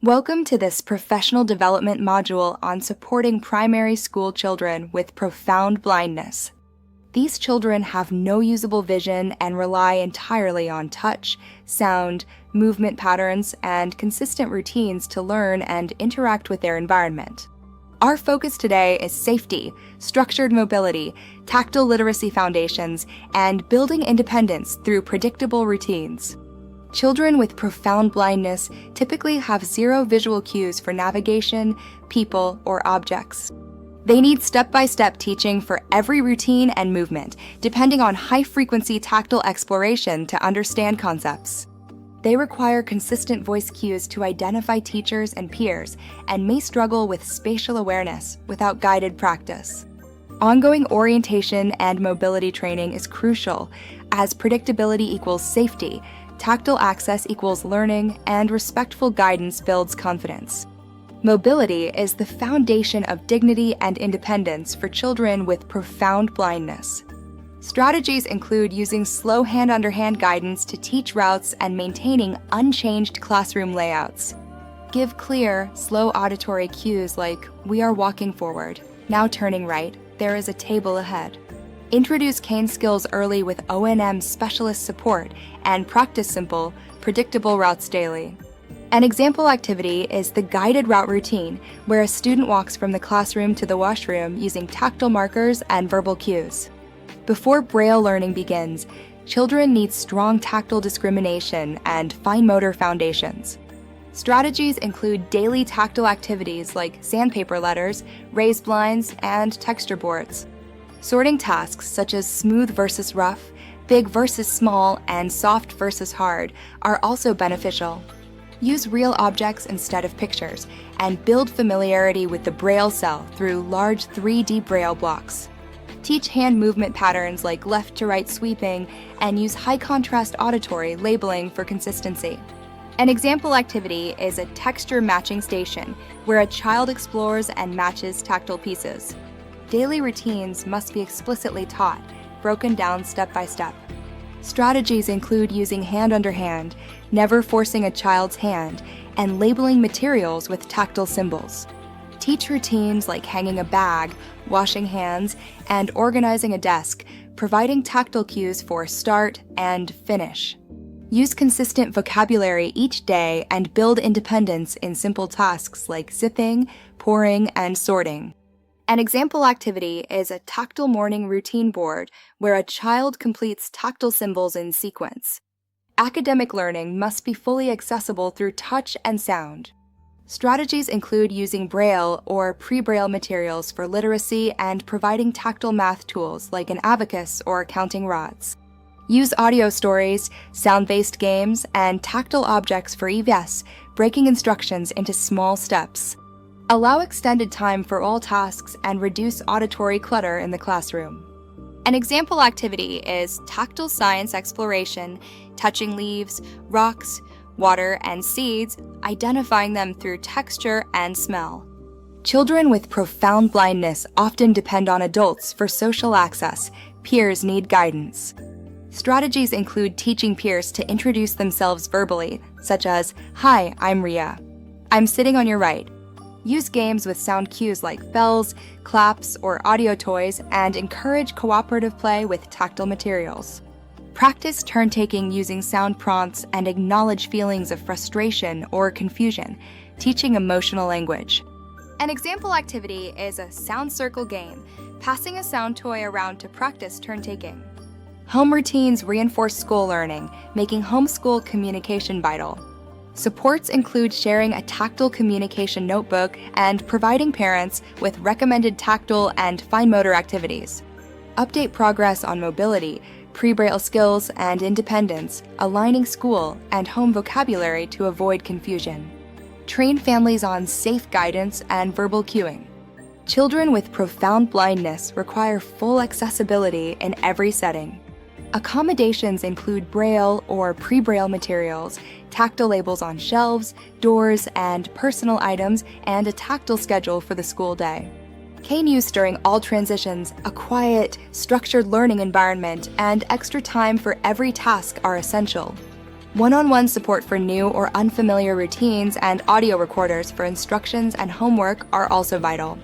Welcome to this professional development module on supporting primary school children with profound blindness. These children have no usable vision and rely entirely on touch, sound, movement patterns, and consistent routines to learn and interact with their environment. Our focus today is safety, structured mobility, tactile literacy foundations, and building independence through predictable routines. Children with profound blindness typically have zero visual cues for navigation, people, or objects. They need step-by-step teaching for every routine and movement, depending on high-frequency tactile exploration to understand concepts. They require consistent voice cues to identify teachers and peers, and may struggle with spatial awareness without guided practice. Ongoing orientation and mobility training is crucial, as predictability equals safety, tactile access equals learning, and respectful guidance builds confidence. Mobility is the foundation of dignity and independence for children with profound blindness. Strategies include using slow hand-under-hand guidance to teach routes and maintaining unchanged classroom layouts. Give clear, slow auditory cues like, "We are walking forward, now turning right, there is a table ahead." Introduce cane skills early with O&M specialist support and practice simple, predictable routes daily. An example activity is the guided route routine, where a student walks from the classroom to the washroom using tactile markers and verbal cues. Before Braille learning begins, children need strong tactile discrimination and fine motor foundations. Strategies include daily tactile activities like sandpaper letters, raised blinds, and texture boards. Sorting tasks such as smooth versus rough, big versus small, and soft versus hard are also beneficial. Use real objects instead of pictures, and build familiarity with the Braille cell through large 3D Braille blocks. Teach hand movement patterns like left to right sweeping, and use high-contrast auditory labeling for consistency. An example activity is a texture matching station, where a child explores and matches tactile pieces. Daily routines must be explicitly taught, broken down step by step. Strategies include using hand under hand, never forcing a child's hand, and labeling materials with tactile symbols. Teach routines like hanging a bag, washing hands, and organizing a desk, providing tactile cues for start and finish. Use consistent vocabulary each day and build independence in simple tasks like zipping, pouring, and sorting. An example activity is a tactile morning routine board where a child completes tactile symbols in sequence. Academic learning must be fully accessible through touch and sound. Strategies include using Braille or pre-Braille materials for literacy and providing tactile math tools like an abacus or counting rods. Use audio stories, sound-based games, and tactile objects for EVS, breaking instructions into small steps. Allow extended time for all tasks and reduce auditory clutter in the classroom. An example activity is tactile science exploration, touching leaves, rocks, water, and seeds, identifying them through texture and smell. Children with profound blindness often depend on adults for social access. Peers need guidance. Strategies include teaching peers to introduce themselves verbally, such as, "Hi, I'm Ria. I'm sitting on your right." Use games with sound cues like bells, claps, or audio toys, and encourage cooperative play with tactile materials. Practice turn-taking using sound prompts and acknowledge feelings of frustration or confusion, teaching emotional language. An example activity is a sound circle game, passing a sound toy around to practice turn-taking. Home routines reinforce school learning, making homeschool communication vital. Supports include sharing a tactile communication notebook and providing parents with recommended tactile and fine motor activities. Update progress on mobility, pre-Braille skills, and independence, aligning school and home vocabulary to avoid confusion. Train families on safe guidance and verbal cueing. Children with profound blindness require full accessibility in every setting. Accommodations include Braille or pre-Braille materials, tactile labels on shelves, doors, and personal items, and a tactile schedule for the school day. Cane use during all transitions, a quiet, structured learning environment, and extra time for every task are essential. One-on-one support for new or unfamiliar routines and audio recorders for instructions and homework are also vital.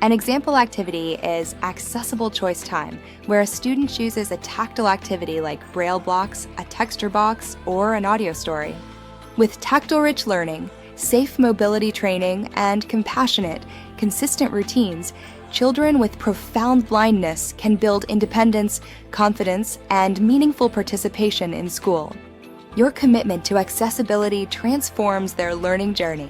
An example activity is accessible choice time, where a student chooses a tactile activity like Braille blocks, a texture box, or an audio story. With tactile-rich learning, safe mobility training, and compassionate, consistent routines, children with profound blindness can build independence, confidence, and meaningful participation in school. Your commitment to accessibility transforms their learning journey.